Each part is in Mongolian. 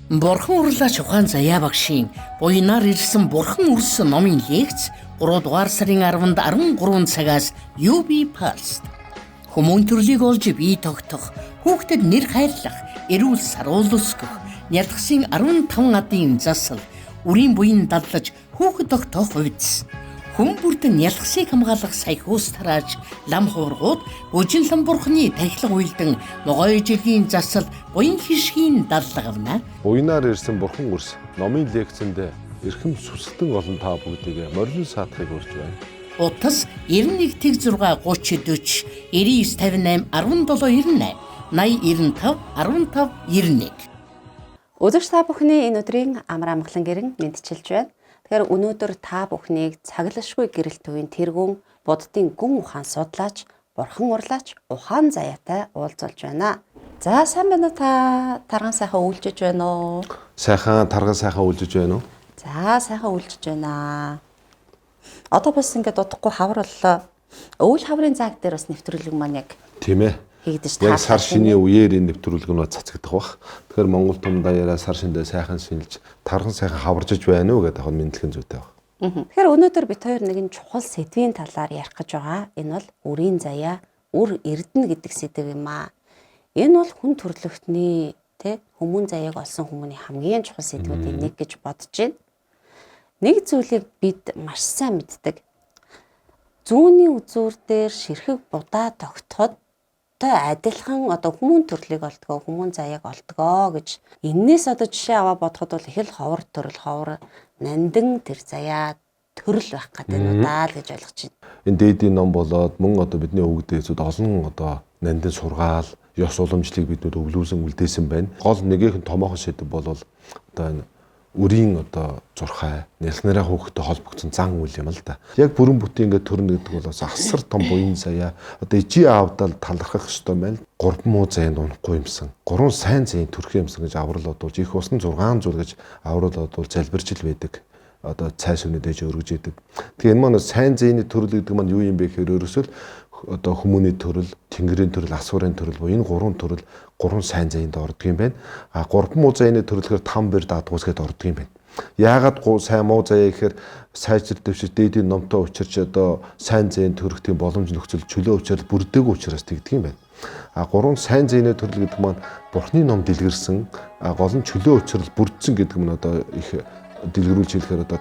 Бурхан урлаач ухаан заяа багшийн буйнаар ирсэн бурхан үрсэн номын лекц 3 дугаар сарын 10-нд 13 цагаас UB Pulse. Хүмүүн төрлийг олж бие тогтох, хүүхдэд нэр хайрлах, эрүүл саруул өсгөх, нялхсын 15 адын засал, үрийн буян дадлаж хүүхэд тогтоох увдс. Хүн бүрдэн нялхсыг хамгаалах саяхуус тарааж, лам хуургууд, бүжинлэн бурхны тахилга уйлдан, ногой жилийн засал, буян хишгийн дадлага авна. Буйнаар ирсэн бурхан үрс номын лекцэнд эрхэм сүсгтэн олон та бүгдийг морин саатахыг урьж байна. Утас 91 тэг 6 30 40 99 58 17 98 80 95 15 91. Үзэгч та бүхний энэ өдрийн амар амгалан гэрэн мэдчилж байна. Тэгэхээр өнөөдөр та бүхнийг цаглашгүй гэрэл төвийн тэргүүн буддын гүн ухаан судлаач, бурхан урлаач, ухаан заяатай уулзуулж байна. За сайн байна уу та? Тарган сайхан үйлжиж байна уу? Сайхан тарган сайхан үйлжиж байна уу? За сайхан үйлжиж байна. Одоо бас ингээд удахгүй хавар боллоо. Өвөл хаврын зааг дээр бас нэвтрүүлэг маань яг тийм ээ. хийгдэж Яг сар шинийн үеэр энэ нэвтрүүлэг нь цацагдах бах. Тэгэхээр Монгол том даяараа сар шиндээ сайхан шинэлж тархан сайхан хаваржиж байна уу гэдэг нь мэдлэгэн зүйтэй баг. Тэгэхээр өнөөдөр бид хоёр нэгэн чухал сэдвийн талаар ярих гэж байгаа. Энэ бол үрийн заяа, үр эрдэнэ гэдэг сэдв юм аа. Энэ бол хүн төрлөختний хүмүүн заяаг олсон хүмүүний хамгийн чухал сэдвүүдийн нэг гэж бодож байна. Нэг зүйлийг бид маш сайн мэддэг. Зүүнний үзүүр дээр ширхэг будаа тогтоход адилхан одоо хүмүүн төрлийг олдгоо, хүмүүн заяаг олдгоо гэж энээс одоо жишээ аваа бодоход бол их л ховор төрөл, ховор нандин тэр заяа төрөл байх гэдэг нь удаа л гэж ойлгож байна. Энэ дээдийн ном болоод мөн одоо бидний өвгд ээжүүд олон одоо нандин сургаал, ёс уламжлалыг биднүүд өвлүүлсэн үлдээсэн байна. Гол нэгийнх нь томоохон сэдв бол одоо энэ үрийн одоо зурхай, нялхнараа хөөхтэй холбогдсон зан үйл юм л да. Яг бүрэн бүтэн ингээд төрнө гэдэг бол бас асар том буян заяа. Одоо ижи аавдал талархах ёстой мэл 3 муу заяанд унахгүй юмсан. 3 сайн заяанд төрөх юмсан гэж аврал одуулж их усны 6 зүйл гэж аврал одуул залбирч л байдаг. Одоо цай сүнэд ээж өргөж идэг. Тэгээ энэ маань сайн заяаны төрөл гэдэг маань юу юм бэ гэхээр ерөөсөө одоо хүмүүний төрөл, тэнгэрийн төрөл, асуурын төрөл буюу энэ 3 төрөл 3 сайн заяанд ордог юм байна. А 3 муу заяаны төрөлхөр 5 бэр даадгуус гэдээ ордог юм байна. Яагаад сайн муу заяа гэхээр сайжир дэвшиж дээдийн номтой учирч одоо сайн заяанд төрөх тийм боломж нөхцөл чөлөө учрал бүрдээгүй учраас тэгдэг юм байна. А 3 сайн заяаны төрөл гэдэг маань Бурхны ном дэлгэрсэн гол нь чөлөө учрал бүрдсэн гэдэг нь одоо их дэлгэрүүлж хэлэхээр одоо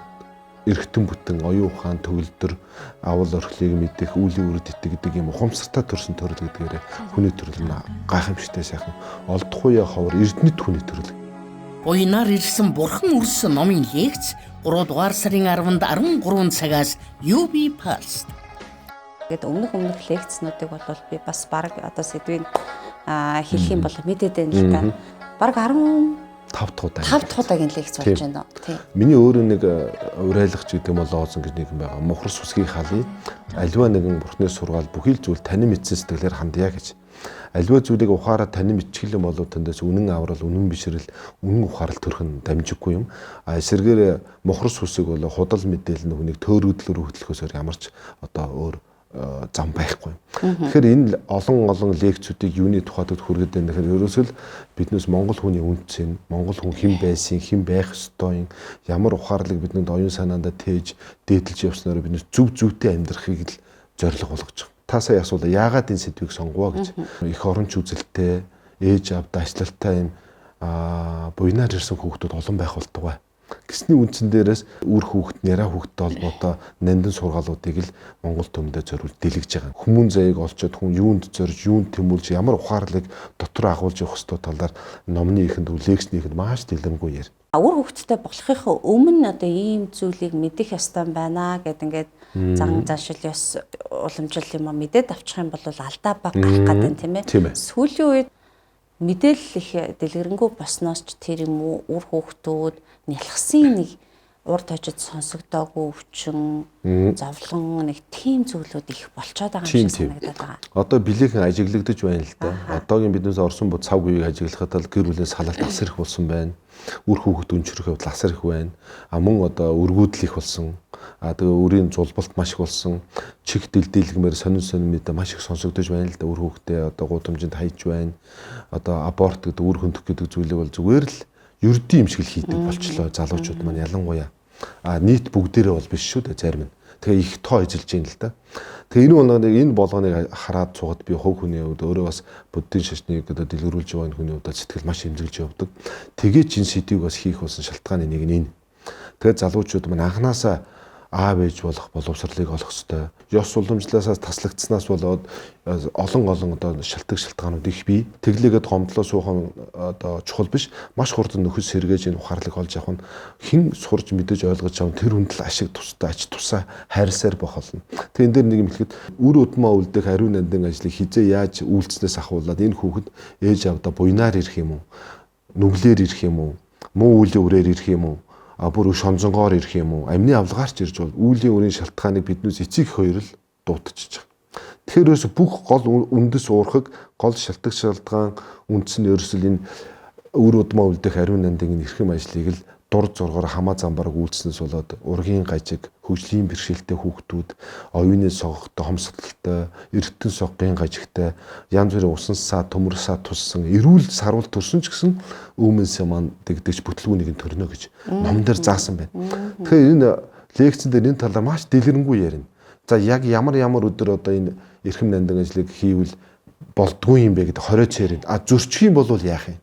эргэтэн бүтэн оюун ухаан төгөлдөр авал орхлыг мэдэх үүлийн үрд итгэдэг юм ухамсартай төрсэн төрөл гэдгээр хүний төрөл нь гайхамшигтай сайхан олдохгүй ховор эрдэнэт хүний төрөл. Буйнаар ирсэн бурхан үрсэн номын лекц 3 дугаар сарын 10-нд 13 цагаас UB Pulse. Гэт өмнөх лекцнуудыг бол би бас баг одоо сэдвийг хэлэх юм бол мэдээд байна л да. Баг 5 дахудагийн лекц болж байна уу? Тийм. Миний өөрөө нэг урайлгач гэдэг юм болоо озон гэж нэг юм байгаа. Мухар сүсгийн халын альва нэгэн бурхны сургаал бүхий л зүйл танин мэдсэн сэтгэлээр хандъя гэж. Альва зүйлийг ухаараа танин мэдчихлэн болоо тэндээс үнэн аврал, үнэн бишрэл, үнэн ухаарал төрөх нь дамжиггүй юм. А эсэргээр мухар сүсэг бол худал мэдээлэл нүхнийг төөрөгдлөөр хөтлөхөөсөр ямарч одоо өөр зам байхгүй. Тэгэхээр энэ олон лекцүүдийг юуны тухайд хүргээд байна гэхээр ерөөсөө л биднээс монгол хүний үнцэн, монгол хүн хэн байсан, хэн байх ёстой, ямар ухаарлыг бидэнд оюун санаандаа тээж дээдэлж явснаар биднээс зөв зүйтэй амьдрахыг л зорилго болгож байгаа. Та сая асуулаа яагаад энэ сэдвийг сонгоё гэж. Их оронч үзэлтэй, ээж авда ачлалтай юм буйнаар ирсэн хүүхдүүд олон байх болтугай. Гэсний үндсэн дээрээс үр хүүхэд, няраа хүүхэдтэй холбоотой нандин сургаалуудыг л Монгол төмөндөө зориулж дэлгэж байгаа. Хүмүүн заяаг олцоод хүн юунд зорж, юунд тэмүүлж, ямар ухаарлыг дотор агуулж явах ёстой талаар номны ихэнд, лекцний ихэнд маш дэлгэмгүй яар. Үр хүүхэдтэй болохын өмнө одоо ийм зүйлийг мэдэх ёстой байна гэд ингээд зан заншил ёс уламжлал юм мэдээд авчих юм бол алдаа баг гарах гэдэг тийм ээ. Сүүлийн үед мэдээлэл их дэлгэрэнгүй босноос ч тэр юм уу үр хүүхдүүд нялхсын нэг урд хожид сонсогдоогүй өвчин зовлон нэг тийм зүйлүүд их болцоод байгаа юм шиг санагдаад байгаа. Одоо билехэн ажиглагдаж байна л да. Одоогийн биднээс орсон бод цав говийг ажиглахад л гэр бүлийн салалт асар их болсон байна. Үр хүүхэд өнчрөх явдал асар их байна. Мөн одоо өргүүдэл их болсон. Тэгээ үрийн зулбалт маш их болсон. Чих дэлдэлгмээр сонин мэдээ маш их сонсогдож байна л да. Үр хүүхдээ одоо гудамжинд хайж байна. Одоо аборт гэдэг үр хөндөх гэдэг зүйлийг бол зүгээр л ердийн юм шиг л хийдэг болчлоо залуучууд маань ялангуяа. Нийт бүгдээрээ бол биш шүү дээ зарим нь. Тэгээ их тоо эзэлж ийн л да. Тэгээ энэ болгоныг хараад цугад би хувь хүний хувьд өөрөө бас буддийн шашныг одоо дэлгэрүүлж байгаа хүний хувьд сэтгэл маш хэмжүүлж явдаг. Тэгээд энэ сэдвийг бас хийх болсон шалтгааны нэг нь энэ. Тэгээд залуучууд маань анханасаа аав ээж болох боловсролыг олох ёстой. Ёс уламжлалаас таслагдсанаас болоод олон одоо шалтгаанууд их бий. Тэглээгээд гомдлоо суух нь одоо чухал биш. Маш хурдан нөхөс сэргээж энэ ухаарлыг олж авах нь хэн сурж мэдэж ойлгож авах тэр хүнд л ашиг тустай ач тусаа хайрсаар бох болно. Тэгээ энэ дээр нэг юм хэлэхэд үр удмаа үлдэх ариун нандин ажлыг хизээ яаж үйлснээс ахуулаад энэ хүүхэд ээж авдаа буйнаар ирэх юм уу? Нүглээр ирэх юм уу? Муу үлийн үрээр ирэх юм уу? Бүр шонзонгоор ирэх юм уу? Амны авлагаарч ирж бол үүлийн үрийн шалтгааныг биднээс эцэг хоёр л дуутчихж байгаа. Тэгэхээр ерөөсө бүх гол үндэс уурхаг, гол шалтгаан үндс нь ерөөсөл энэ үр удмаа үлдэх ариун нандин эрхэм ажлыг л дур зоргоор хамаа замбараг үйлснээс болоод ургийн гажиг, хөгжлийн бэрхшээлтэй хүүхдүүд, оюуны согогтой, хомсдолтой, эрдэнэ соггийн гажигтай, янз бүрийн усан саа, төмөр саа туссан, эрүүл сарвал төрсөн ч гэсэн өөмөнсөө маань дэгдэж бүтлгүүнийг төрнө гэж ном дээр заасан байна. Тэгэхээр энэ лекцэн дээр энэ талаар маш дэлгэрэнгүй ярина. За яг ямар өдөр одоо энэ эрхэм нандин ажлыг хийвэл болдгүй юм бэ гэдэг 20 цэрэг. Зөрчих юм бол яах юм?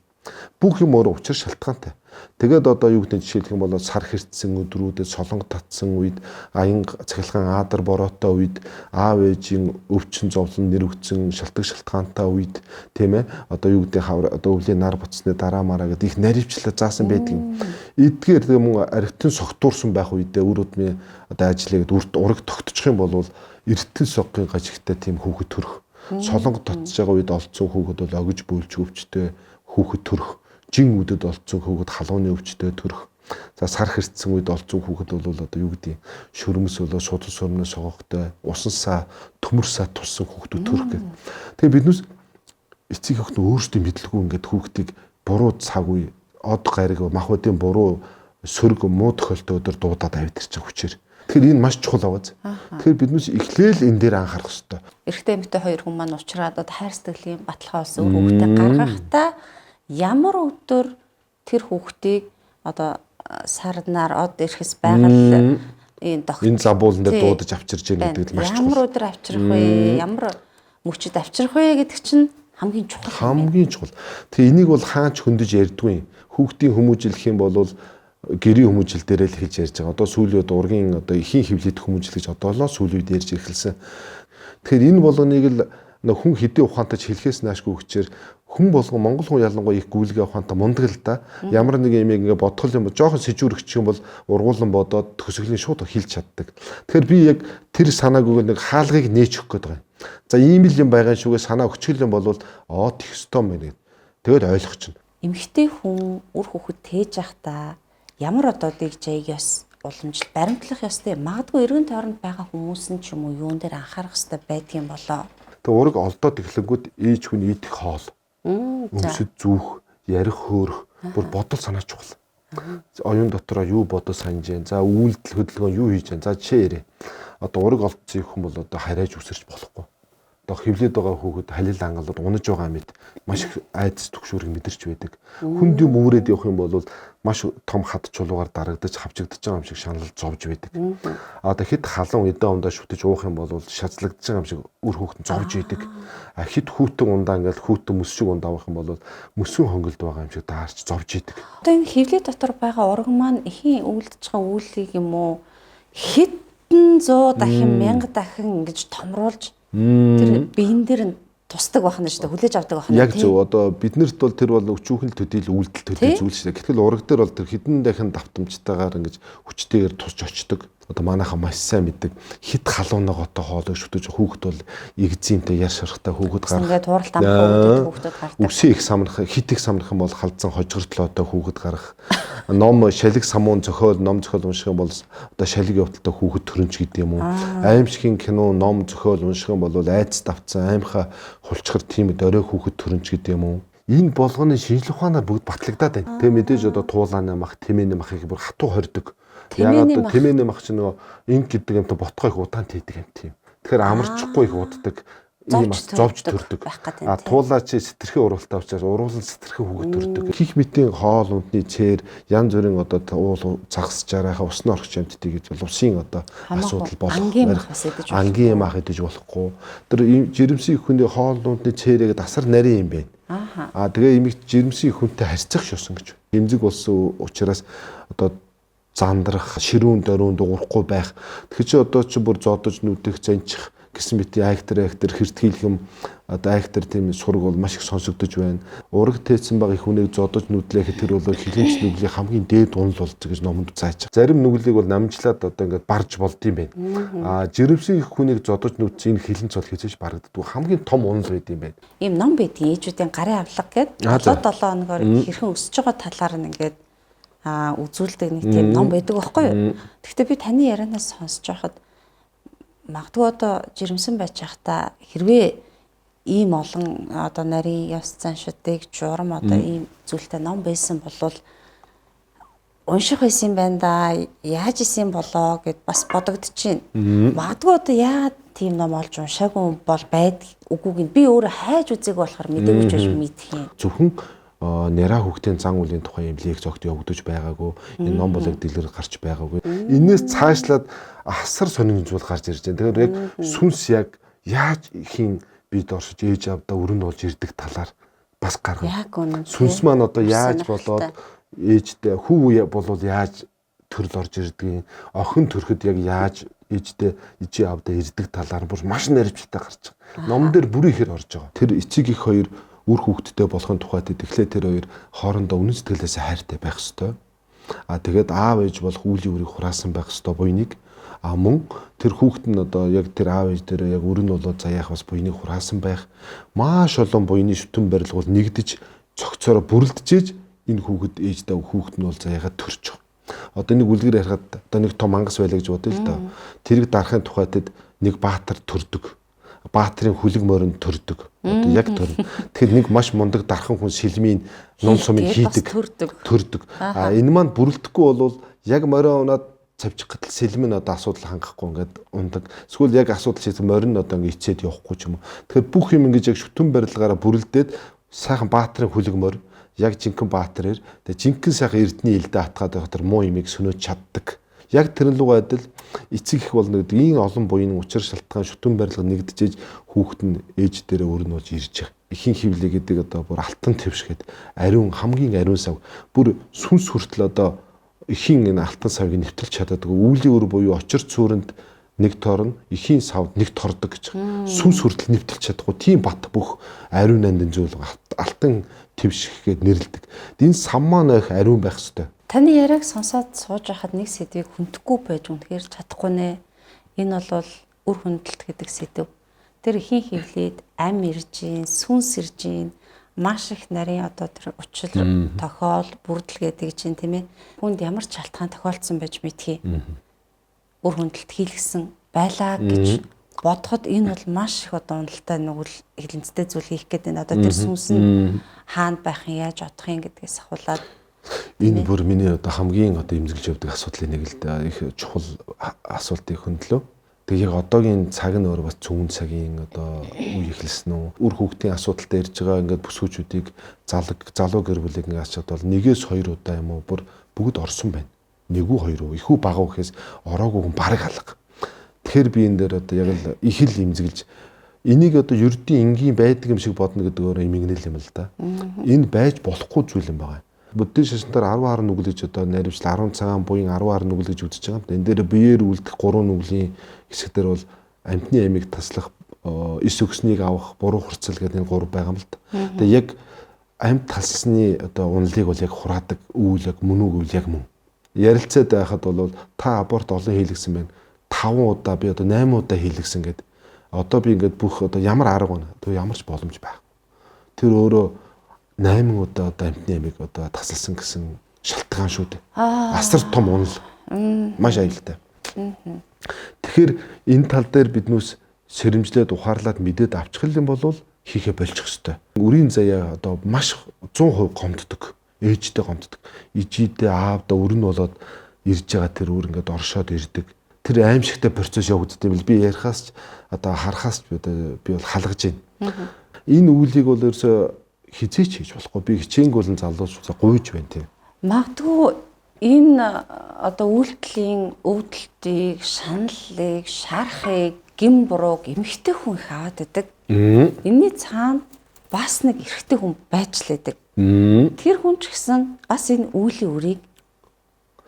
Бүх юм өөр учир шалтгаантай. Тэгээд одоо юу гэдэг жишээлх юм бол сар хэрцсэн өдрүүдэд солонго татсан үед аянга цахилгаан аадар бороотой үед аав ээжийн өвчин зовлон нэрвэгдсэн шалтгаантай үед тийм ээ одоо юу гэдэг одоо өвлийн нар буцсны дараа мараа гэдэг их наривчлаа заасан байдаг юм. Эдгээр мөн архитын согтуурсан байх үедээ үр удмын одоо ажлыг ураг тогтчих юм бол эрдэнэ соггийн гажигтай тийм хүүхэд төрөх. Солонго татж байгаа үед олцсон хүүхэд бол огж бөөлж өвчтэй хүүхэд төрөх. Жин үдэд олцсон хүүхэд халууны өвчтэй төрөх. За сар хэрцсэн үед олцсон хүүхэд бол одоо юу гэдэг шөрмөс болоо шудан сөрмнөөс согогтой усан саа төмөр саа туссан хүүхдүүд төрөх гэдэг. Тэгээ биднээс эцэг охин өөрсдөө мэдлгүй ингээд хүүхдийг буруу цаг үе од гариг махбодын буруу сөрөг муу тохиолдолд дуудаад аваад ирчих хүчээр. Тэгэхээр энэ маш чухал аваад. Тэгэхээр биднээс эхлээл энэ дээр анхаарах хэрэгтэй. Эрэгтэй эмэгтэй хоёр хүн маань уулзраад хайр сэтгэлийн баталгаа болсон хүүхдээ гаргахтаа ямар өдөр тэр хүүхдийг одоо сарнаар од ирэхс байгаль энэ забуулан дээр дуудаж авчирж яах гэдэг нь маш чухал. Ямар өдөр авчрах вэ? Ямар мөчөд авчрах вэ гэдэг чинь хамгийн чухал. Хамгийн чухал. Тэгээ энийг бол хаач хөндөж ярьдгүй. Хүүхдийн хүмүүжил гэх юм бол гэрийн хүмүүжил дээрээ л хэлж ярьж байгаа. Одоо сүүлийн ургийн одоо ихийн хөвлөд хүмүүжил гэж одоо л сүүлийн үед ярьж эхэлсэн. Тэгэхээр энэ болгоныг л хүн хэдийн ухаантай хэлхээс наашгүй хүчээр хүн болгон монгол хүн ялангуяа их гүйлгээ ухаантай мундаг л да. Ямар нэг юм ингээ бодхол юм жоохон сэжүүрэгч юм бол ургуулan бодоод төсөглөлийн шууд хэлж чаддаг. Тэгэхээр би яг тэр санааг нэг хаалгыг нээч өгөх гээд байгаа юм. За ийм л юм байгаа шүүгээ санаа өчгөл юм бол тех стом байна. Тэгээд ойлгох чинь. Эмэгтэй хүн үр хүүхэд тээж явахдаа ямар одоо дэгжээг ёс уламжлалт баримтлах ёстой. Магадгүй эргэн тойронд байгаа хүмүүс нь ч юм уу юун дээр анхаарах ёстой байдгийн болоо. Тэгээ ураг олдоод эхлэнгүүд ээж хүн идэх хоол, өмсөд зүүх, ярих хөөрөх, бүр бодол санаа чухал. Оюун дотроо юу бодож санаж जैन. За үйлдэл хөдөлгөөн юу хийж जैन. За жишээ ярэ. Одоо ураг олдсон хүн бол одоо харайж үсэрч болохгүй. Одоо хөвлөд байгаа хүүхэд халил ангалаад унаж байгаа мэд маш их айдас төгшүүрийг мэдэрч байдаг. Хүнд юм өврөөд явах юм бол маш том хад чулуугаар дарагдаж хавчигдаж байгаа юм шиг шаналл зовж байдаг. Одоо хэд халуун эдэн ундаа шүтэж уух юм бол шатлагдаж байгаа юм шиг үр хүүхэд зовж байдаг. Хэд хүүтэн ундаа ингээл хүүтэн мөс шиг ундаа авах юм бол мөсгөн хонголд байгаа юм шиг даарч зовж байдаг. Одоо энэ хөвлөд дотор байгаа урган маань эхийн өвлдөж байгаа үүлийг юм уу хэдэн 100 дахин 1000 дахин ингэж томруулж тэр биен дээр нь тусдаг байна шүү дээ. Хүлээж авдаг байна. Яг зөв. Одоо биднэрт бол тэр бол өчүүхэн л төдийл үйлдэл зүйл шүү дээ. Гэтэл ураг дээр бол тэр хэдэн дахин давтамжтайгаар ингэж хүчтэйгээр тусч очдог. Одоо манайхаа маш сайн мэддэг. Хит халуунагаатай хоолой шүтэж хүүхэд бол игзимтэй яр шархтай хүүхэд гарах. Ингээд тууралт амх хүүхэд гардаг. Үсээ их самрах, хит их самрах юм бол халдсан хожигортлоотой хүүхэд гарах. Ном шалиг самуун зохиол, ном зохиол унших юм бол одоо шалиг явдалтай хүүхэд төрөнч гэдэг юм уу. Аимшигын кино, ном зохиол унших юм бол айц давцсан аимхаа хулчгар тийм дөрөө хүүхэд төрөнч гэдэг юм уу. Энэ болгоны шинжлэх ухаанаар бүгд батлагдаад байна. Тэгээ мэдээж одоо туулааны мах, тэмээний махыг бүр хатуу хордог. Яагаад тэмээний мах чинь нөгөө инк гэдэг юмтай ботгой их удаан тийдэг юм тийм. Тэгэхээр амарчгүй их уддаг. зовж төрдөг. байх гэдэг. Туулаа чи сэтэрхий уралтай учраас уруулал сэтэрхий хүүхэд төрдөг. Хих мэтийн хоол ундны цээр янз бүрийн одоо уул загас жарахаа усны орч амьтдыг гэж бол усын одоо асуудал болох. Ангийн мах идэж болохгүй. Тэр жирэмсэн хүний хоол ундны цээрээ асар нарийн юм байна. Тэгээ имийг жирэмсэн хүнтэй харьцах шусан гэж. Эмзэг болсон учраас одоо зандрах, ширүүн дөрөнд дуурахгүй байх. Тэгэхээр чи одоо чи бүр зодож нүдэх, занчих гэсэн мэт айхтар хэртгийлхэм одоо айхтар тийм сураг бол маш их сонсогдож байна. Ураг тээсэн баг их хүнийг зодож нүдлэхэд тэр бол хилэнч нүглийн хамгийн дээд унал болж гэж номонд зааж байгаа. Зарим нүглийг бол намжлаад одоо ингээд барж болдсон байна. Жирэмсэн их хүнийг зодож нүдс энэ хилэнч бол хязгаарч барагддаг. Хамгийн том унал байд юм байна. Ийм ном байдгийн ээжүүдийн гарын авлага гэдэг 7 хоногоор хэрхэн өсөж байгаа талаар нь ингээд үзүүлдэг нэг тийм ном байдаг байхгүй юу? Гэхдээ би таны ярианаас сонсож байхад магадгүй одоо жирэмсэн байж байхдаа хэрвээ ийм олон одоо нарийн ёс заншуудыг журам одоо ийм зүйлтэй ном байсан бол унших байсан байна да, яаж исэн болоо гэд бас бодогдчихээн. Магадгүй одоо яагаад тийм ном олж уншаагүй бол байдаг үгүйг нь би өөрөө хайж үзээгүй болохоор мэдээгүй ч биш мэдэх юм. Зөвхөн нэраа хүүхдийн зан үлийн тухай юм лекц огт явагдаж байгаагүй. Энэ ном болог дэлгэр гарч байгаагүй. Энээс цаашлаад асар сонирхолтой гарч ирж байна. Тэгэхээр яг сүнс яг яаж ихийн бид оршиж ээж авдаа өрөнд болж ирдэг талаар бас гаргав. Сүнс маань одоо яаж болоод ээжтэй хүү болвол яаж төрөл орж ирдэг, охин төрөхөд яг яаж ээжтэй ижи авдаа ирдэг талаар бүр маш наривчтай гарч байгаа. Ном дээр бүрийн хэр орж байгаа. Тэр эцэг их хоёр үр хүүхдтэй болохын тухайд тэгэхээр тэр хоёр хоорондоо үнэн сэтгэлээсээ хайртай байх ёстой. Тэгээд аав ээж болох үүлийн үрийг хураасан байх ёстой буйныг. Мөн тэр хүүхэд нь одоо яг тэр аав ээж дээр яг өрн болоод заяах бас буйныг хураасан байх. Маш олон буйны шүтэн барилга бол нэгдэж цогцороо бүрэлдэжээж энэ хүүхэд ээжтэй хүүхэд нь бол заяагаад төрж байгаа. Одоо нэг үлгэр ярихад одоо нэг том ангас байлаа гэж бодъё л доо. Тэрийг дарахын тухайд нэг баатар төрдөг. Баатрын хүлэг морин төрдөг. Одоо яг төрнө. Тэгэхээр нэг маш мундаг дархан хүн шилмийн нум сумыг хийдэг. Төрдөг. Энэ маань бүрэлдэхгүй бол яг морио унаад цавчих гэтэл сэлмэн одоо асуудал хангахгүй ингээд ундаг. Эсвэл яг асуудал шийдэх морин одоо ингээд ичээд явахгүй ч юм уу. Тэгэхээр бүх юм ингээд яг шүтэн барилгаараа бүрэлдээд сайхан баатрын хүлэг морин яг жинхэнэ баатраар тэгээ жинхэнэ сайхан эрдний элдэ атгаад байх тэр муу имийг сөнөөж чаддаг. Яг тэрэн луг адил эцэг их болно гэдэг энэ олон буйны учир шалтгаан шүтэн барилга нэгдэж хүүхэд нь ээж дээрээ өрн болж ирж байгаа. Ихийн хөвлөе гэдэг одоо бүр алтан твшгээд ариун хамгийн ариун сав бүр сүнс хүртэл одоо ихийн энэ алтан савыг нэвтэлж чаддаг. Үүлийн өр буюу очир цөөрөнд нэг торн, ихийн савд нэг тордог гэж. Сүнс хүртэл нэвтэлж чадахгүй тийм бат бүх ариун нандин зүйл алтан твшгээд нэрлдэг. Энэ сам маань их ариун байх ёстой. Таны яриаг сонсоод сууж байхад нэг сэдвийг хүндэхгүй байж үнэхээр чадахгүй нэ. Энэ бол үр хүндлэлт гэдэг сэдв. Тэр ихийн хөвлөд ам ирж гин, сүнс ирж гин, маш их нарийн одоо тэр учил тохиол, бүрдэл гэдэг чинь тийм ээ. Хүнд ямар ч шалтгаан тохиолдсон байж мэдхий. Үр хүндлэлт хийлгсэн байлаа гэж бодоход энэ бол маш их одоо уналттай нүгэл хилэнцтэй зүйл хийх гэдэг нь одоо тэр сүнс нь хаана байх юм, яаж одох юм гэдгээс ахуулаад энэ бүр миний одоо хамгийн одоо эмзэглэж явдаг асуудлын нэг л да их чухал асуултыг хөндлөө. Тэгээ яг одоогийн цаг нь өөр бас цөмөн цагийн одоо үе эхэлсэн үү? Үр хүүхдийн асуудалтай ирж байгаа ингээд бүсгүүчүүдийг залуу гэр бүлийг ингээд ачаад бол нэгээс хоёр удаа юм уу бүр бүгд орсон байна. Нэгүү хоёр уу ихүү багуу гэхээс ороогүй хүн бараг алга. Тэгэхээр би энэ дээр одоо яг л их л эмзэглэж энийг одоо ердийн энгийн байдаг юм шиг бодно гэдэг өөрөө эмгэнэл юм л да. Энэ байж болохгүй зүйл юм байна. Буддийн шашнаар 10 хар нүгэл гэж одоо наривчлал 10 цагаан буян 10 хар нүгэл гэж үзэж байгаа юм. Энэ дээр биеэр үлдэх 3 нүглийн хэсэг дээр бол амьтны ямиг таслах, эс өгснийг авах, буруу хурцал гэдэг энэ 3 байгаа юм л да. Тэгээ яг амьд талсны одоо унлыг бол яг хураадаг үйл яг мөн үгүй яг мөн. Ярилцаад байхад бол та аборт олон хийлгсэн байна. 5 удаа би одоо 8 удаа хийлгсэн гэдэг. Одоо би ингээд бүх одоо ямар арга байна. Тэг ямар ч боломж байх. Тэр өөрөө 8 удаа одоо амьтны ямиг одоо тасалсан гэсэн шалтгаан шүү дээ. Асар том унал. Маш аюултай. Тэгэхээр энэ тал дээр биднээс сэрэмжлээд ухаарлаад мэдээд авчих юм бол хийхэ болчих ёстой. Үрийн заяа одоо маш 100% гомддог. Ээжтэй гомддог. Ижидээ аавда өрн болоод ирж байгаа тэр үр ингээд оршоод ирдэг. тэр аимшигтай процесс явагддаг юм л би ярихаас ч одоо харахаас ч би бол халгаж байна. Энэ үйлийг бол ерөөсө хизээч хийж болохгүй. Би хичээнгүй л залуучуудаа гуйж байна тийм. Магадгүй энэ одоо үйлдэлийн өвдөлтийг, шаналлыг, шарахыг, гин бурууг эмэгтэй хүн их аваад байдаг. Энийний цаана бас нэг эрэгтэй хүн байж л байдаг. Тэр хүн ч гэсэн бас энэ үүлийн үрийг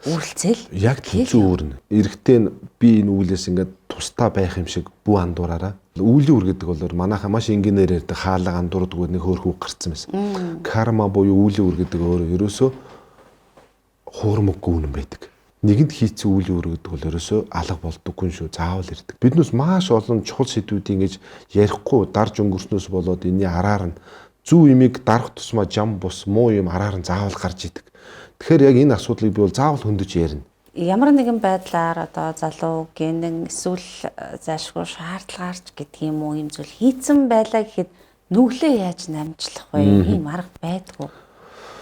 үйлцэл. Яг тэнцүү үүрнэ. Эрэгтэй нь би энэ үүлээс ингээд тустай байх юм шиг бүү андуураараа. Үүлийн үр гэдэг бол манайхаа маш энгийнээр ярьдаг хаалга андуурдаг нэг хөөрхөг гарцсан байсан. Карма буюу үүлийн үр гэдэг өөрөө ерөөсөө хуурмаггүй үнэн байдаг. Нэгэнд хийцэн үүлийн үр гэдэг бол ерөөсөө алга болдоггүй шүү. Заавал ирдэг. Биднээс маш олон чухал сэдвүүдийг ингэж ярихгүй дарж өнгөрснөөс болоод энэний араар нь зөв имийг дарах тусмаа жам бус муу юм араар нь заавал гарч идэг. Тэгэхээр яг энэ асуудлыг би бол заавал хөндөж ярина. Ямар нэгэн байдлаар одоо залуу гэнэн эсвэл заашгүй шаардлагаарч гэдэг юм уу юм зүйл хийцэн байлаа гэхэд нүглээ яаж намжлах вэ? Ийм арга байдгүй.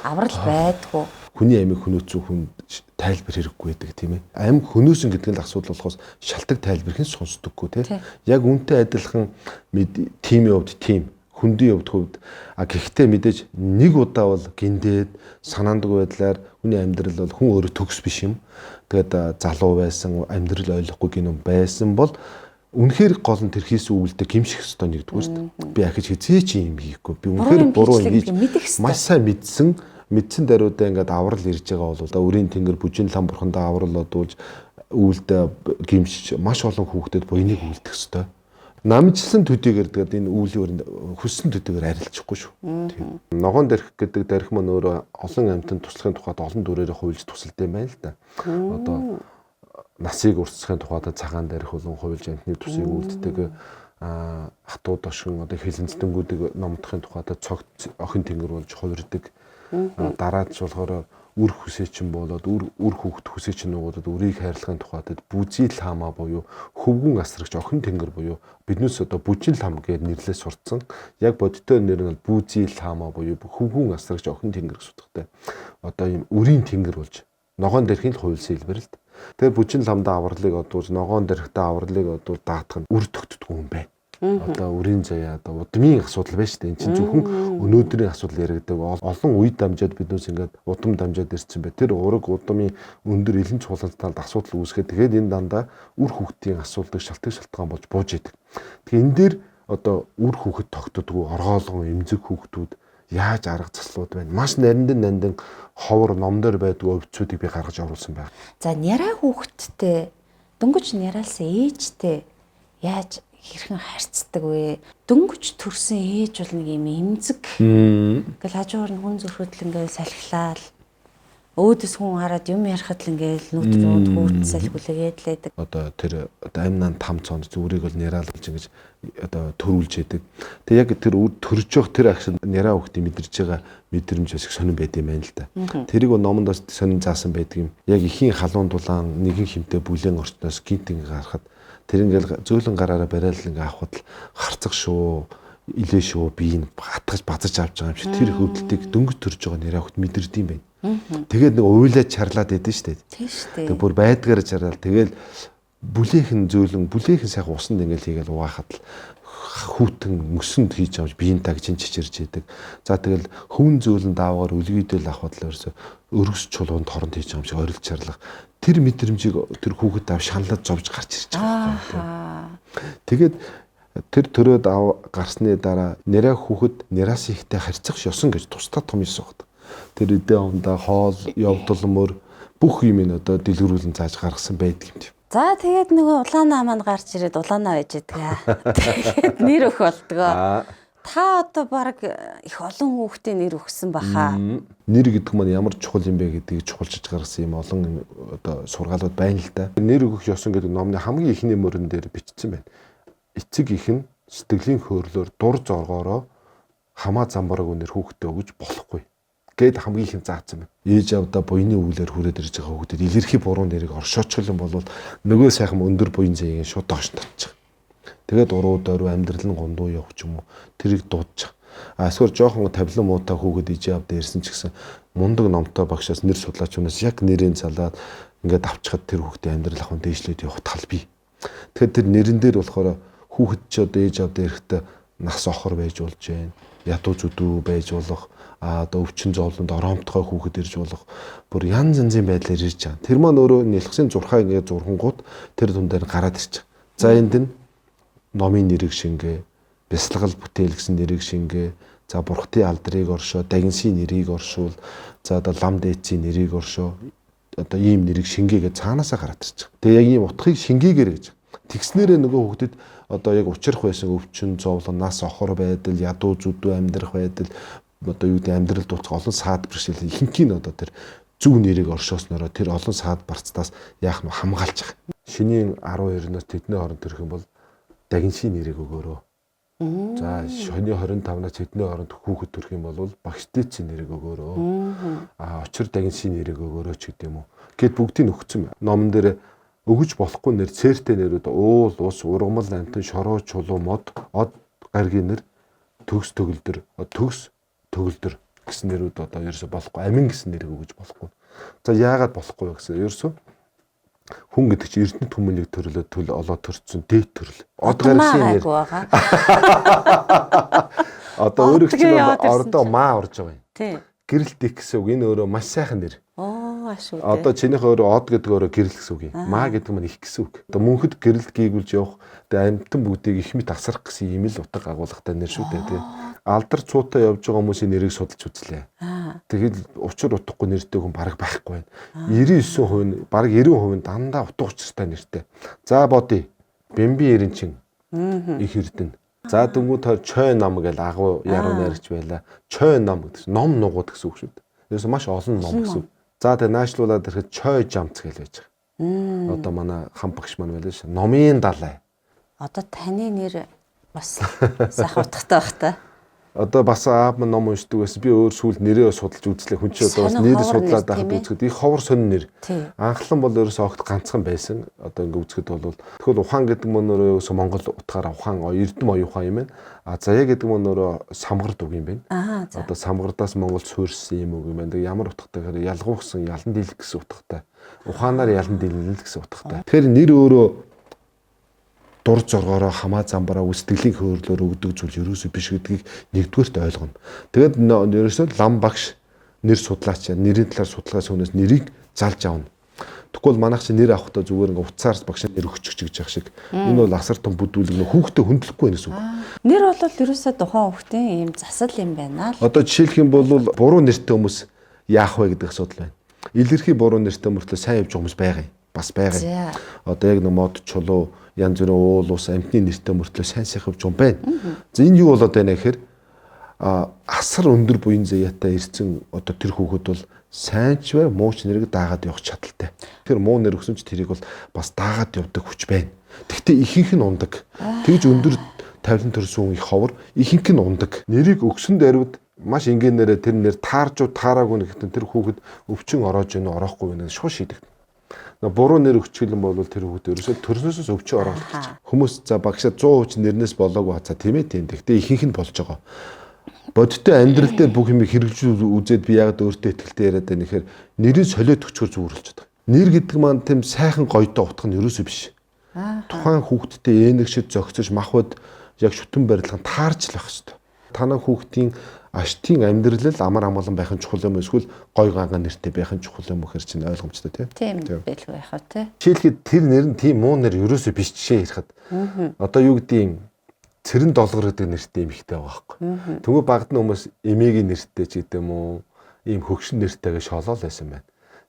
Аврал байдгүй. Хүний амийг хөнөөцөө хүн тайлбар хэрэггүй байдаг тийм ээ. Амь хөнөөсөн гэдэг нь асуудал болохоос шалтгаан тайлбар хэн сонсдоггүй тийм. Яг үнтэй адилхан тимийн хувьд тим хүндийн хувьд гэхдээ мэдээж нэг удаа бол гиндээд санаандгүй байдлаар хүний амьдрал бол хүн өөрөө төгс биш юм. Тэгээд залуу байсан амьдрал ойлгохгүй гинүм байсан бол үнэхээр гол нь тэр хийсэн үйлдэл гимших ёстой нэгдүгээр шүү дээ. Би ахиж хизээч юм хийхгүй. Би үнэхээр буруу юм хийж маш сайн мэдсэн даруйдаа ингээд аврал ирж байгаа бол өрийн тэнгэр бүжин лам бурхандаа аврал одуулж үйлдэл гимшиж маш олон хүүхдэд буйныг үлдэх ёстой. Намжлсан төдийгээр тэгээд энэ үүлийн хүссэн төдийгээр арилжахгүй шүү. Тийм. Ногоон дэрх гэдэг дэрх маань өөрөө олон амьтанд туслахын тухайд олон дүрээр хуульж тусалдаг юм байна л да. Одоо насыг урсгахын тухайд цагаан дэрх болон хуульж амьтны тусыг үлддэг хатуу дошин одоо хилэнцдэнгүүдийг номдохын тухайд цогт охин тэнгэр болж хувирдаг. Дараад ч болохоор үр хүсээчин болоод үр хүүхд хүсээчин нугуудад үрийг хайрлахын тухайд бүзий ламаа буюу хөвгүн асрагч охин тэнгэр буюу биднээс одоо бүжин лам гэж нэрлээ сурцсан. Яг бодиттой нэр нь бол бүзий ламаа буюу хөвгүн асрагч охин тэнгэр гэж утгатай. Одоо ийм үрийн тэнгэр болж ногоон дэрхийн л хуйлсан хэлбэр л. Тэгэхээр бүжин ламдаа авралыг одуулж ногоон дэрхтээ авралыг одуул даатах нь үр төгтдөг юм байна. Одоо үрийн заяа одоо удмын асуудал байна шүү дээ. Энд чинь зөвхөн өнөөдрийн асуудал яригдаг. Олон үед дамжаад биднээс ингээд удам дамжаад ирсэн бай. Тэр ураг удмын өндөр илэн чуулган талд асуудал үүсгээд тэгээд энэ дандаа үр хүүхдийн асуудал шалтгаан болж бууж идэг. Тэгэхээр энэ дээр одоо үр хүүхэд тогтдоггүй оргоолгон эмзэг хүүхдүүд яаж арга заслууд байна. Маш нариндан ховор номдор байдаг өвчүүдийг би гаргаж оруулсан байна. За няраа хүүхэдтэй дөнгөж няраалсан ээжтэй яаж хэрхэн харьцдаг вэ? Дөнгөж төрсэн ээж бол нэг юм эмзэг. Ингээл хажуугаар нь хүн зөрхөдл ингээл салхилаал. Өөдөөс хүн хараад юм ярахад л ингээл нүдрүүд хүүрд салхилгээд л байдаг. Одоо тэр амнан там цонд зүрийг бол няраалж ингэж одоо төрүүлж яадаг. Тэгээ яг тэр төрж явах тэр агшин няраа хүүхдийн мэдэрч байгаа мэдрэмж шиг сонирн байд юм байна л да. Тэрийг номонд бас сонирн заасан байдаг юм. Яг ихийн халуун дулаан нэгэн химтэй бүлээн орчноос гинт ингэ гарахад тэр ингээл зөөлөн гараараа барайл ингээ авахд л харцах шүү, илээ шүү, би энэ хатгаж базаж авч байгаа юм шиг тэр хөвдөлтийг дөнгөж төрж байгаа нэрээ хөвт мэдэрд юм байна. Тэгээд нэг уйлаад чарлаад байдсан шүү дээ. Тийм шүү дээ. Тэг бүр байдгаар чарлал тэгэл бүлээхэн сайхан усанд ингээл хийгээл угаахад л хүүтэн мөсөнд хийж авч биеийн таг чин чичирж яадаг. За тэгэл хүн зөөлөн даавгаар үлгийдэл авахд л ерөөсө өргөс чулуунд хоронд хийж байгаа юм шиг орилж чарлах. Тэр мэдрэмжийг тэр хүүхэд ав шаналж зовж гарч ирж байгаа. Тэгээд тэр төрөөд гарсны дараа нэрээ хүүхэд нэраас ихтэй харьцах ёсон гэж тусдаа том ёс багт. Тэр үдээ ондоо хоол явдалмөр бүх юм ин одоо дэлгэрүүлэн зааж гаргасан байдаг юм. За тэгээд нөгөө улаанаа маань гарч ирээд улаанаа байж байгаа. Тэгээд нэр өх болдгоо. Та одоо баг их олон хүүхдийн нэр өгсөн баха. Нэр гэдэг нь ямар чухал юм бэ гэдгийг чухалчиж гаргасан юм олон одоо сургаалууд байна л да. Нэр өгөх ёсон гэдэг номны хамгийн ихний мөрөн дээр бичсэн байна. Эцэг ихэн сэтгэлийн хөөрлөөр дур зоргоороо хамаа замбараагүй нэр хүүхдэд өгж болохгүй гэд хамгийн ихэн заасан байна. Ээж авда буйны үүлээр хүрээд ирж байгаа хүүхдэд илэрхий буруу нэрийг оршоочих юм бол нөгөө сайхан өндөр буян зэйгээ шууд доош татчих. Тэгээд уруу дөрөв амьдрал нь гондуу явах ч юм уу тэрийг дуудчих. Эсвэл жоохон тавилан муутай хүүхэд ижээ авда ирсэн ч гэсэн мундаг номтой багшаас нэр судлаачнаас яг нэрийн залаад ингээд авчхад тэр хүүхдийн амьдрал ахын дээшлээд явах тал бий. Тэгэхээр тэр нэрэн дээр болохоор хүүхэд ч одоо ээж авд эрэхтэй нас охор байж болж байна. Ядуу зүдүү байж болох одоо өвчин зовлонд оромтгой хүүхэд ирж болох бүр янз янзын байдлаар ирж байгаа. Тэр маань өөрөө нэлхсэн зурхаа ингээд зурхангууд тэр түн дээр гараад ирж байгаа. За энд нь номын нэрийг шингээ, бясалгал бүтээл гэсэн нэрийг шингээ, за бурхтын алдрыг оршоо, дагинсийн нэрийг оршуул, за одоо лам дээцийн нэрийг оршоо, одоо ийм нэрийг шингээгээд цаанаасаа гараад ирж байгаа. Тэгээ яг ийм утгыг шингээгээр гэж. Тэгснээрээ нөгөө хүүхдэд одоо яг учрах байсан өвчин зовлон, нас охор байдал, ядуу зүдүү амьдрах байдал, одоо юу гэдэг амьдрал дууцах олон саад бэрхшээл ихэнх нь одоо тэр зөв нэрийг оршооснороо тэр олон саад барцтаас яах нь хамгаалж байгаа. Шинийн 12-наас тэдний хооронд төрөх юм бол дагинсийн нэрийг өгөөрөө. За шөнийн 25-наас тэдний хооронд хүүхэд төрөх юм бол багш дээцийн нэрийг өгөөрөө. Очир дагинсийн нэрийг өгөөрөө ч гэдэм үү. Гэт бүгдийг өгсөн. Номон дээр өгөж болохгүй нэр цээртэй нэрүүд уул, ус, ургамал, амтан, шороо, чулуу, мод, од, гаргийн нэр, төгс төгөлдөр, төгс төгөлдөр гэсэн нэрүүд одоо ерөөсө болохгүй. Амин гэсэн нэрийг өгөж болохгүй. За яагаад болохгүй вэ гэсэн. Ерөөсө хүн гэдэг чинь эрдэнэт хүмүүнийг төрлөө олоод төрсөн дээд төрөл. Од гаргийн нэр. Одоо өөрөг чинь ордоо маа орж байгаа юм. Тий. Гэрэлт их гэсэн үг. Энэ өөрөө маш сайхан нэр. Ашгүй. Одоо чинийх өөрөө од гэдэг өөрөө гэрэл гэсэн үг юм. Маа гэдэг нь их гэсэн үг. Одоо мөнхөд гэрэлт гийгүүлж явах, тэгээ амьтан бүгдийг их мэт асрах гэсэн юм л утга агуулгатай нэр шүү дээ тий. Алдар цуутай явж байгаа хүмүүсийн нэрийг судалж үзлээ. Тэгэл учир утгагүй нэртэй хүн бараг байхгүй байна. 99% бараг 90% дандаа утга учиртай нэртэй. За бодъё. Бэмби эренчин. Их эрдэнэ. За дөнгөж тоо чой нам гэж агуу яруу найрч байла. Чой нам гэдэг ном нугууд гэсэн үг шүү дээ. Ерөөсөө маш олон ном гэсэн. За тэгээ наашлуулаад ирэхэд чой жамц гэж байж байгаа. Одоо манай хам багш маань байлаа ш. Номын далай. Одоо таны нэр бас сайхан утгатай байх та. Одоо бас аав маань ном уншдаг байсан. Би өөр сүүл нэрээ судалж үзлээ. Хүн чинь одоо бас нэрээ судлаад байхад үзэхэд их ховор сонин нэр. Анхлан бол ерөөсөө огт ганцхан байсан. Одоо ингээ үзэхэд бол тэгэхээр ухаан гэдэг нь өөрөө Монгол утгаараа ухаан эрдэм оюун ухаан юм байна. Заяа гэдэг нь өөрөө самгард үг юм байна. Одоо самгардаас Монгол суурьсан юм үг юм байна. Ямар утгатай гэхээр ялгуу гэсэн ялан дийлэх гэсэн утгатай. Ухаанаар ялан дийлнэ гэсэн утгатай. Тэгэхээр нэр өөрөө дур зоргоороо хамаа замбараа үстгэлийн хөөрлөөр өгдөг зүйл ерөөсөө биш гэдгийг нэгдүгээрт ойлгоно. Тэгээд ерөөсөө лам багш нэр судлаач нэрийн талаар судалгаас өмнөөс нэрийг залж авна. Тэгвэл манайх чи нэр авахдаа зүгээр ингээ уцаар багш нэр өгчих гэж яах шиг. Энэ бол асар том бүдүүлэг нөх хүүхдээ хөндлөхгүй гэсэн үг. Нэр бол ерөөсөө тухайн хүүхдийн ийм засал юм байна л. Одоо жишээлх юм бол буруу нэртэй хүмүүс яах вэ гэдэг асуудал байна. Илэрхий буруу нэртэй мөртлөө сайн явж байгаа хүмүүс байгаа юм. Бас байгаа. Одоо яг мод чулуу янз бүрийн уул ус амтны нэртэй мөртлөө сайн сайхан явж байгаа юм байна. За энэ юу болоод байна гэхээр асар өндөр буян заяатай ирсэн одоо тэр хүүхэд бол сайн ч бай муу ч нэрийг даагаад явах чадaltaй. Тэр муу нэр өгсөн ч тэрийг бол бас даагаад явдаг хүч байна. Гэхдээ ихэнх нь ундаг. Тэгж өндөр тавилан төрсөн их ховор ихэнх нь ундаг. Нэрийг өгсөн дээрвд маш ингээнээрээ тэр нэр таарж таараагүй нэгтэн тэр хүүхэд өвчин ороож ийн ороохгүй вэ шууд шийдэг. Буруу нэр өгчлэн бол тэр хүүхэд ерөөсөө төрснөөс өвчин ороод ирчих. Хүмүүс за багшаа 100% нэрнээс болоогүй хацаа тийм ээ тийм. Гэхдээ ихэнх нь болж байгаа. Бодиттой амьдрал дээр бүх юм хэрэгжүүлж үзээд би яагаад өөртөө ихтэй яриад байна гэхээр нэрийг солиод өчгөр зүгээр болчиход байгаа. Нэр гэдэг маань тийм сайхан гоётой утга нь ерөөсөө биш. Тухайн хүүхэдтэй ээнэгшид зөгцөж махбод яг шүтэн барилгын таарч л байх хэрэгтэй. Танай хүүхдийн аштын амьдрал амар амгалан байх нь чухал юм эсвэл гой ганга нэртэй байх нь чухал юм гэхэр чинь ойлгомжтой тийм. Тийм байлгүй яхаа тий. Жишээлхэд тэр нэр нь тийм муу нэр ерөөсөө биш жишээ ярихад. Одоо юу гэдгийг цэрэн долгор гэдэг нэртэй юм ихтэй байгаа байхгүй. Тэгвэл багд нь хүмүүс эмээгийн нэртэй ч гэдэм үү ийм хөгшин нэртэйгээ шолоол байсан байна.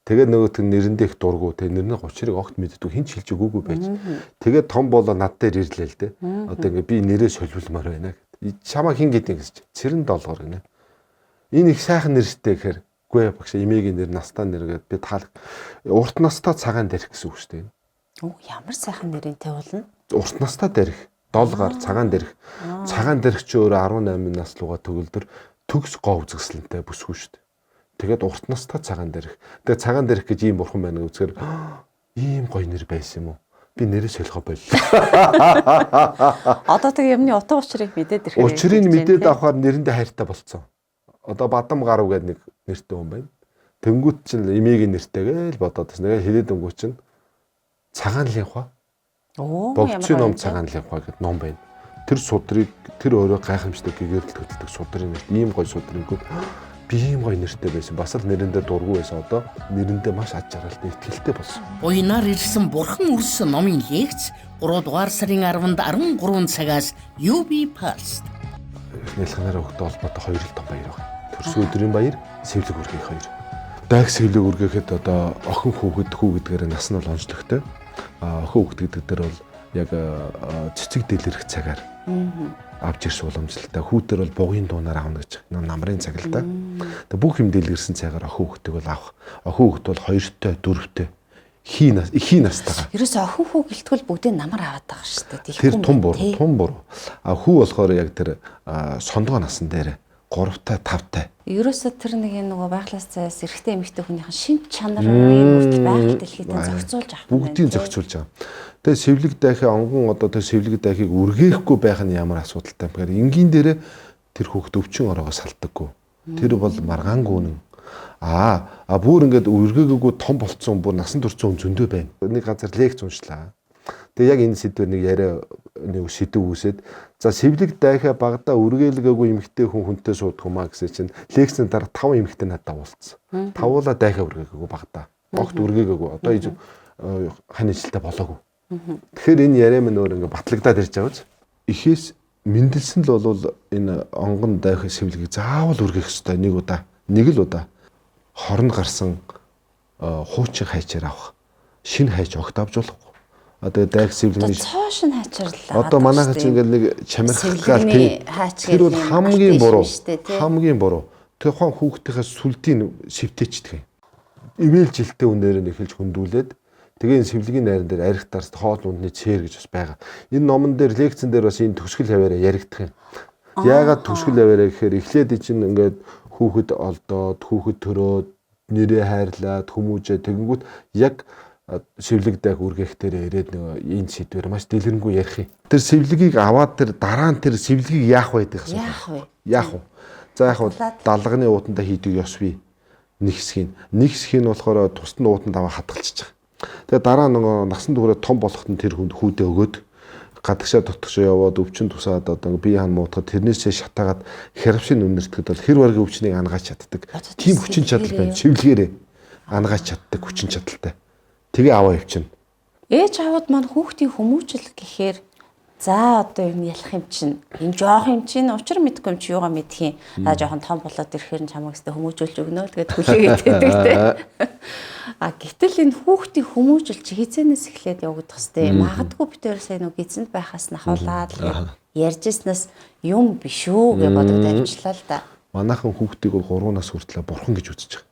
Тэгээд нөгөөт нь нэрэндээ их дургу тэг нэрний гочрыг огт мэддэг хин ч хэлж өгөөгүй байж. Тэгээд том болоо над дээр ирлээ л дээ. Одоо ингээ би нэрээ солиулмаар байна. Чамаа хин гэдэг гэж цэрэн долгор гинэ. Энэ их сайхан нэртэй гэхээр үгүй багш эмээгийн нэр настаа нэргээд би таал урт настаа цагаан дэрх гэсэн үг шүү дээ. Оо ямар сайхан нэрэнтэй болно. Урт настаа дэрх, долгаар цагаан дэрх. Цагаан дэрх ч өөрөө 18 нас луга төгөлдөр төгс гоо үзэсгэлэнтэй бүсгүй шүү дээ. Тэгээд урт настаа цагаан дэрх. Тэгээд цагаан дэрх гэж ийм бурхан байна гэхээр ийм гоё нэр байсан юм уу? Би нэрээ солихоо боллоо. Одоо тэг юмны утга учирыг мэдээд ирэхээр учрыг мэдээд авахаар нэрэндээ хайртай болцсон. Одоо Бадам гарав гэдэг нэг нэртэй хүн байна. Тэнгүүт чинь эмээгийн нэртэйгээ л бодоод бас нэгэ хэлээд өнгөө чинь цагаан линхва. Богцын ном цагаан линхва гэдэг ном байна. Тэр судрыг тэр өөрөө гайхамшигтай гэгэрэл хөтэлдэг судрын нэр. Ийм гоё судрынгүй би ийм гоё нэртэй байсан. Бас л нэрэндээ дургүй байсан. Одоо нэрэндээ маш аж аргалтай ихтгэлтэй болсон. Буянаар ирсэн бурхан үрсэн номын лекц 3 дугаар сарын 10-нд 13 цагаас UB Pulse. Нэлхнараа хөлтөд холбоотой хоёр л том баяр байна. Төрсөн өдрийн баяр, сэвлэг үргийн хоёр. Дайг сэвлэг үргээхэд одоо охин хүүхэд хүү гэдгээр нас нь бол онцлогтой. Охин хүүхэд гэдэг дээр бол яг цэцэг дэлгэрэх цагаар авч ирс уламжлалтай. Хүүтэр бол бугын дуунаар авна гэж намрын цаг л да. Тэгээ бүх юм дэлгэрсэн цагаар охин хүүхдийг бол авах. Охин хүүхд бол 2-той, 4-тэй ихий настайгаа. Ерөөсөө охин хүү гэлтгүүл бүгдээ намар аваад байгаа шүү дээ. Тэр тун буруу. Хүү болохоор яг тэр сондгоо насан дээр 3-тай, 5-тай. Ерөөсөө тэр нэг нөгөө байглаас цаас эрэгтэй эмэгтэй хүнийхэн шин чанарыг хүртэл байгаль дэлхийдээ зохицуулж авах. Бүгдийг зохицуулж байгаа. Тэгээ сэвлэг дайхын онгон одоо тэр сэвлэг дайхыг үргээхгүй байх нь ямар асуудалтай юм бэ? Энгийн дээрээ тэр хүүхд өвчин ороогоо салтдаггүй. Тэр бол маргаангүй үнэн. Бүр ингээд үргээгээгүй том болцсон бүр насан туршсан хүн зөндөө байна. Нэг газар лекц уншлаа. Тэгээ яг энэ сэдвэр нэг яриа нэг сэдв үүсээд за сэвлэг дайхаа багада үргээлгээгүй эмэгтэй хүн хүнтэй суудах юм а гэсэн чинь лекцийн дараа 5 эмэгтэй надад уулзсан. Тавуулаа дайхаа үргээгээгүй багада. Огт үргээгээгүй. Одоо хань ижилтэй болоогүй. Тэгэхээр энэ яриа минь өөр ингээд батлагдаад ирж байгаа биз. Ихээс мэндэлсэн л бол энэ онгон дайхаа сэвлэгийг заавал үргээх ёстой нэг удаа. Нэг л удаа. Хорн гарсан хуучин хайчаар авах. Шинэ хайч огт авч болохгүй. Одоо дайх сэвлэгийн цоошин хайчаарлаа. Одоо манайхаа чинь ингээд нэг чамирхгаал тэр бол хамгийн буруу. Хамгийн буруу. Тэр хон хүүхдийнхээ сүлдийн шивтэйчдэг юм. Ивэл жилтэй үнээр нь эхэлж хөндүүлээд тэгээ энэ сэвлэгийн найран дээр арихтаарс хоол ундны цээр гэж бас байгаа. Энэ номон дээр лекцэн дээр бас энэ төгсгөл хаваараа яригдах юм. Яагаад төгсгөл хаваараа гэхээр эхлээд чинь ингээд хүүхэд олдоод хүүхэд төрөөд нэрээ хайрлаад хүмүүжээ тэгэнгүүт яг сэвлэг дайх үргээхтэр ирээд нэг энэ сэдвэр маш дэлгэрэнгүй ярих юм. Тэр сэвлэгийг аваад тэр дараа нь тэр сэвлэгийг яах байдаг асуу. Яах вэ? За яг далганы уутандаа хийдэг ёс бий. Нэг хэсгийг нь болохоор тусад нь уутанд аваа хадгалчих. Тэгээ дараа нөгөө насан туршид том болоход нь тэр хүнд хүүдээ өгөөд гадагшаа дотгошоо яваад өвчин тусаад одоо бие хан муутахад тэрнээсээ шатаагаад хервшин үнэртгэд бол хэр баргийн өвчнийг ангааж чаддаг. Тийм хүчин чадал байна. Сэвлэгээрээ ангааж чаддаг хүчин чадалтай. Тэгээ аваа явчихна. Ээж аавууд маань хүүхдийн хүмүүжил гэхээр за одоо юм ялах юм чинь энэ жоох юм чинь учир мэдгүй юм чи юугаа мэдхийн. Жоохон том болоод ирэхээр чамайг өстө хүмүүжүүлж өгнө тэгээд хүлээгээд байдаг те. Гэтэл энэ хүүхдийн хүмүүжил чи хизэнээс эхлээд явагдах хэвээр магадгүй битээр сайн уу гизэнд байхаас нь хавлаад ярьжснаас юм биш үү гэж бодож тавьчлаа л да. Манайхан хүүхдийг бол 3 нас хүртэл бурхан гэж үзэж байгаа.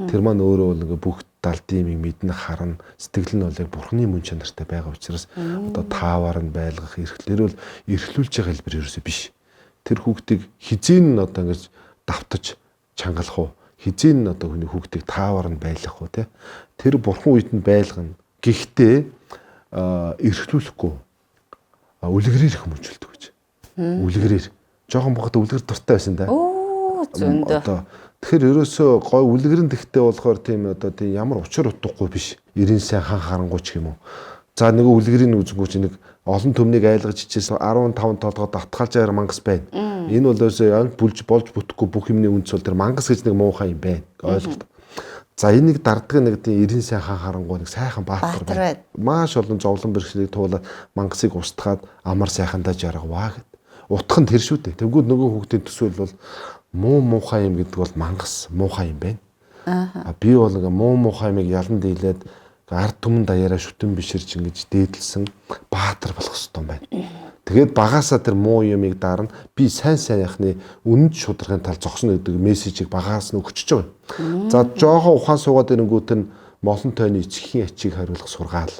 Тэр маань өөрөө бол ингээ бүх далдын юм мэднэ харна сэтгэл нь бол яг бурхны мөн чанартай байгаа учраас одоо таавар нь байлгах эрхлэр бол эрхлүүлж байгаа хэлбэр ерөөсөө биш. Тэр хүүхдийг хизээн нь одоо ингэж давтаж чангалах уу хизээн нь одоо хүний хүүхдийг таавар нь байлгах уу те тэр бурхан үед нь байлгана. Гэхдээ эрхлүүлэхгүй үлгэрээр хүмүүжүүлдэг гэж. Үлгэрээр жоохон бохот үлгэр дуртай байсан да. Зөндөө. Тэгэхээр ерөөсөө гой үлгэрэн тэгтэй болохоор тийм одоо тийм ямар учир утгагүй биш. 90 сайн хан харангуй ч юм уу. За нөгөө үлгэрийн үзэнгүүч нэг олон төмнийг айлгаж ичээс 15 толгойд татгалж аяар мангас байна. Энэ бол ерөөсөө болж бүтэхгүй бүх юмны үндэс бол тэр мангас гэж нэг муухай юм байна. Ойлголт. За энийг дарддаг нэг тийм 90 сайн хан харангуй нэг сайхан баатар байна. Маш олон зовлон бэрхшээлийг туулаад мангасыг устгаад амар сайхандаа жаргаваа гэд. Утх нь тэр шүү дээ. Тэгвэл нөгөө хүүхдийн төсөөл бол муухай юм гэдэг бол мангас муухай юм байна. Би бол ингээ муухай юмыг ялан дийлээд ард түмэн даяараа шүтэн биширч ингэж дээдлсэн баатар болох ёстой юм байна. Тэгээд багаасаа тэр муу юмыг дарна би сайн сайхны үнэт шударгын тал зогсно гэдэг мессежийг багаас нь өгчөж байгаа. За жоохон ухаан суугаад ирэнгүүт нь молон тойны эцгийн ачийг хариулах сургаал.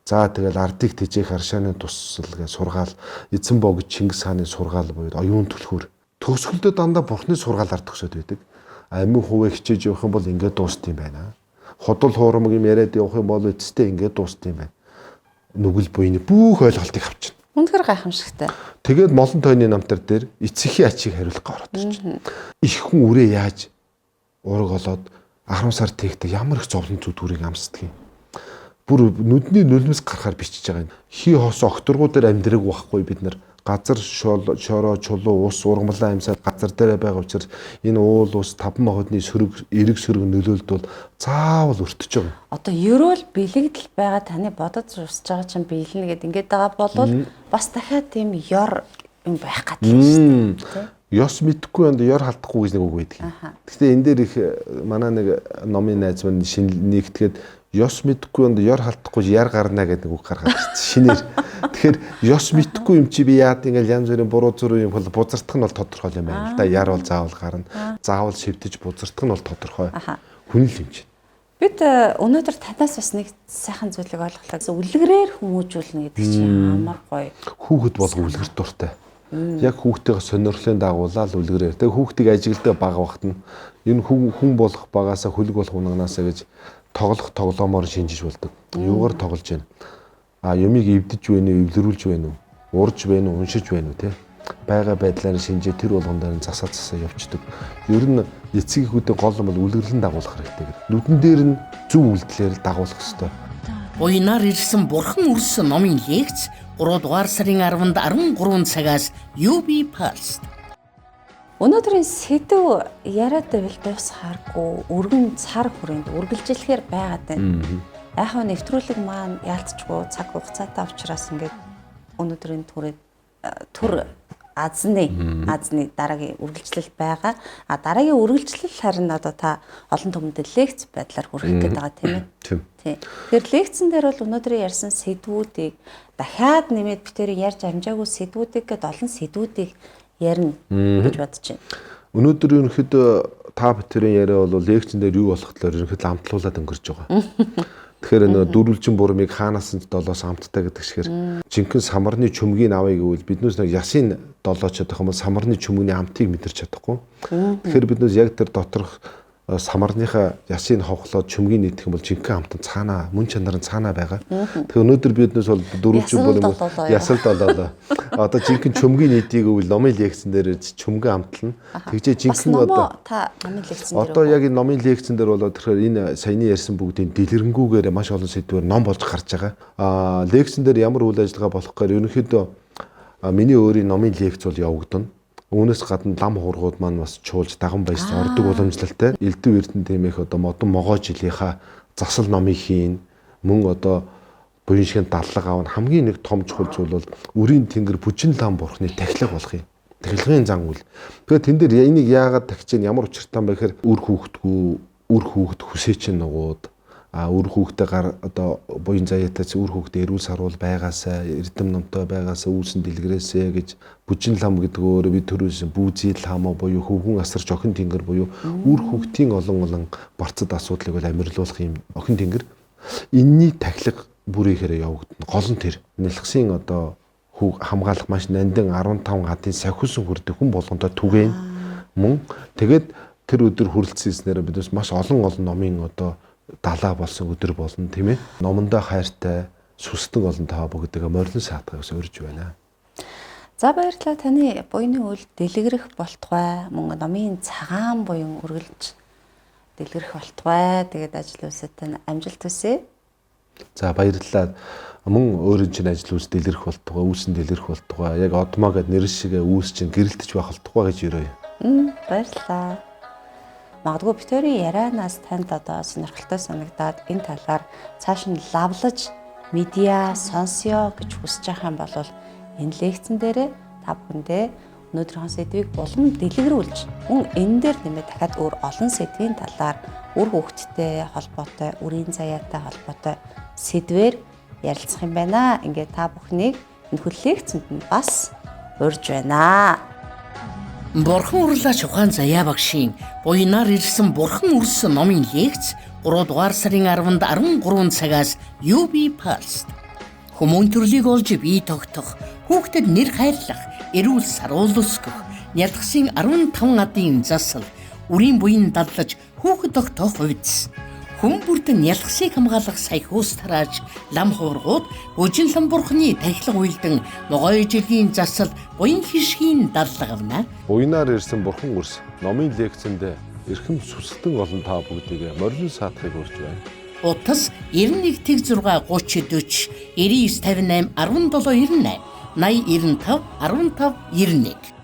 За тэгэл ардыг тэжээх аршааны туссал гэж сургаал. Эзэн богд Чингис хааны сургаал буюу оюун түлхүүр. Төгсгөлдөө дандаа бурхны сургаалаар төгсөөд байдаг. Амин хуваа хичээж явах юм бол ингээд дууст юм байна. Ходол хуурмаг юм яриад явах юм бол эцэстээ ингээд дууст юм байна. Нүгэл буйны бүх ойлголтыг авчихна. Үнэхээр гайхамшигтай. Тэгээд молон тойны намтар дээр эцгийн ачийг хариулах ороод ирчихна. Их хүн үрээ яаж ураг олоод 10 сар тэгтээ ямар их зовлон зүдгүүрийг амсдаг юм. Бүр нүдний нулимс гарахаар бичиж байгаа юм. Хий хос огторгуу дээр амьдраг байхгүй бид нар. Газар шороо чулуу ус ургамлаа амьсаад газар дээр байгаа учраас энэ уул ус 5 махадны сөрөг эрэг сөрөг нөлөөлдөл заавал өртөж байгаа. Одоо ерөөл бэлэгдэл байгаа таны бодож усж байгаа чинь биелнэ гэд ингээд байгаа бол бас дахиад тийм ёр юм байх гэдэг шүү дээ. Ёс мэдхгүй онд ёр халтахгүй гэж нэг үг байдаг. Гэхдээ энэ дээр их манай нэг номын найз маань нэгтгээд ёс мэдхгүй онд ёр халтахгүй яр гарна гэдэг нэг үг гаргаад ирсэн. Шинээр. Тэгэхээр ёс мэдхгүй юм чи би яад ингээл янз бүрийн буруу зүрх юм бол бузардах нь бол тодорхой юм байна л да. Яр бол заавал гарна. Заавал шивдэж бузардах нь бол тодорхой. Хүн л юм чинь. Бид өнөөдөр танаас бас нэг сайхан зүйлийг ойлголоо. Үлгэрээр хүмүүжүүлнэ гэдэг чинь амар гоё. Хүүхэд бол үлгэр дуртай. Яг хүүхдтэйгээ сонирхлын дагуулаад үлгэрээр. Тэгээ хүүхдийг ажигладаг бага багт нь энэ хүн болох багаасаа хөлөг болох унаганаасаа гэж тоглоомоор шинжиж болдог. Юугаар тоглож байна? Юмыг эвдэж байна уу, эвлэрүүлж байна уу, урж байна уу, уншиж байна уу те. Бага байдлаар шинжээ тэр болгондоо засаа явчихдаг. Ер нь эцэг эхүүдийн гол нь бол үлгэрлэн дагуулах хэрэгтэй гэдэг. Нүдэн дээр нь зөв үйлдэлээр дагуулах хэрэгтэй. Буянаар ирсэн бурхан үрсэн номын лекц 3 дугаар сарын 10-нд 13 цагаас UB Post. Өнөөдрийн сэдв яриад байвал дуусахааргүй өргөн цар хүрээнд үргэлжлэхээр байгаад байна. Яг нь нэвтрүүлэг маань яалтчгүй цаг хугацаатай учраас ингээд өнөөдрийн түр азны дараагийн үргэлжлэл байгаа. Дараагийн үргэлжлэл харин одоо та олон түмэнд лекц байдлаар хүргэх гээд байгаа тийм ээ. Тийм. Тэгэхээр лекцэн дээр бол өнөөдрийн ярьсан сэдвүүдийг дахиад нэмээд битээр ярьж амжаагүй сэдвүүдийг гээд олон сэдвүүдийг ярина гэж бодож байна. Өнөөдөр ерөнхийдөө та битэрийн яриа бол лекцэн дээр юу болох талаар ерөнхийдөө амтлуулаад өнгөрч байгаа. Тэгэхээр энэ дөрвөлжин бурмыг хаанаас нь долоос амттай гэдэг шигээр жинхэнэ самарны чөмгийг авъя гэвэл биднээс нэг ясын долооч чадах юм бол самарны чөмгний амтыг мэдэрч чадахгүй. Тэгэхээр биднээс яг тэр доторх самарныхаа ясыг ховхлоод чөмгийг нийтэх юм бол жинхэнэ амт нь цаанаа мөн чанар нь цаанаа байгаа. Тэгэхээр өнөөдөр биднээс бол дөрвөлжин бурмыг ясалд болоо. Одоо жинхэнэ чөмгийн нийтийг гэвэл номын лекцэн дээр чөмгөн амтлна. Тэгжээ жинхэнэ та номын лекцэн дээр одоо яг энэ номын лекцэн дээр болоод тэгэхээр энэ саяны ярьсан бүгдийн дэлгэрэнгүйгээр маш олон сэдвээр ном болж гарч байгаа. Лекцэн дээр ямар үйл ажиллагаа болох гэхээр ерөнхийдөө миний өөрийн номын лекц бол явагдана. Үүнээс гадна лам хуургууд маань бас чуулж даган баяс ордог уламжлалтай. Элдв эрдэнэ тэмээх одоо модон могоо жилийнхаа засал номыг хийн мөн одоо буян шиг даллага аав хамгийн нэг том чухал зүйл бол үрийн тэнгэр бүжин лам бурхны тахилга болох юм. Тахилгын зан үйл. Тэгэхээр тэн дээр энийг яагаад тагч чинь ямар учиртай юм бэ гэхээр үр хүүхэд хүсээч нугууд үр хүүхдээ гар одоо буян заяатай үр хүүхдээ эрүүл сарвал байгаасаа эрдэм номтой байгаасаа үүсэн дэлгэрээсэ гэж бүжин лам гэдэг өөрөө бид төрөөсөн бүүзий лам буюу хөвгүн асарч охин тэнгэр буюу үр хүүхдийн олон барцад асуудлыг бол амьрлуулах юм охин тэнгэр энэний тахилга бүрийхээр явагдана. Гол нь тэр нэлхсийн одоо хамгаалах маш нандин 15 гадын сахиусан хүрдэг хүн болгонтой түгээн мөн тэгээд тэр өдөр хүрэлцсэнээр бидээс маш олон номын одоо далаа болсон өдөр болно тийм ээ. Номондоо хайртай сүстэн олон таа бүгдээ морилон саатгаас урьж байна. За баярлалаа таны буйны үйл дэлгэрэх болтугай мөн номын цагаан буян үргэлж дэлгэрэх болтугай тэгээд ажил үсэт тань амжилт хүсье. За баярлалаа. Мөн өөрийн чинь ажил үс дэлгэрэх болтугай үүсэн дэлгэрэх болтугай яг одмоо гэд нэрс шиг үүс чинь гэрэлтэж байх болтугай гэж өрөөе. Баярлалаа. Магадгүй битэрийн ярианаас танд одоо сонирхолтой санагдаад энэ талаар цааш нь лавлаж медиа сонсё гэж хүсэж байгаа юм бол энэ лекцэн дээр та бүхэндээ өнөөдрийн сэдвийг улам дэлгэрүүлж мөн энэ дээр нэмээд дахиад өөр олон сэдвийн талаар үр хөвгттэй холбоотой, үрийн заяатай холбоотой сэдвээр ярилцах юм байна. Ингээд та бүхнийг энэ хөл лекцэнд нь бас урьж байна. Бурхан урлаач ухаан заяа багшийн буянаар ирсэн бурхан үрсэн номын лекц 3 дугаар сарын 10-нд 13 цагаас UB Post. Хүмүүн төрлийг олж бие тогтох, хүүхдэд нэр хайрлах, эрүүл саруул өсгөх, нялхсын 15 адын засал, үрийн буян дадлаж хүүхэд тогтоох үйдс. Хүн бүрдэн нялхсыг хамгаалах саяхуус тарааж, лам хуургууд, бүжин лам бурхны тахилга үйлдэн, могой жилийн засал, буян хишгийн дадлага авна. Буянаар ирсэн бурхан үрс номын лекцэнд эрхэм сүсгтэн олон та бүгдийг морин саатахыг урьж байна. Утас 91 тэг 6 30 40 99 58 17 98 80 95 15 91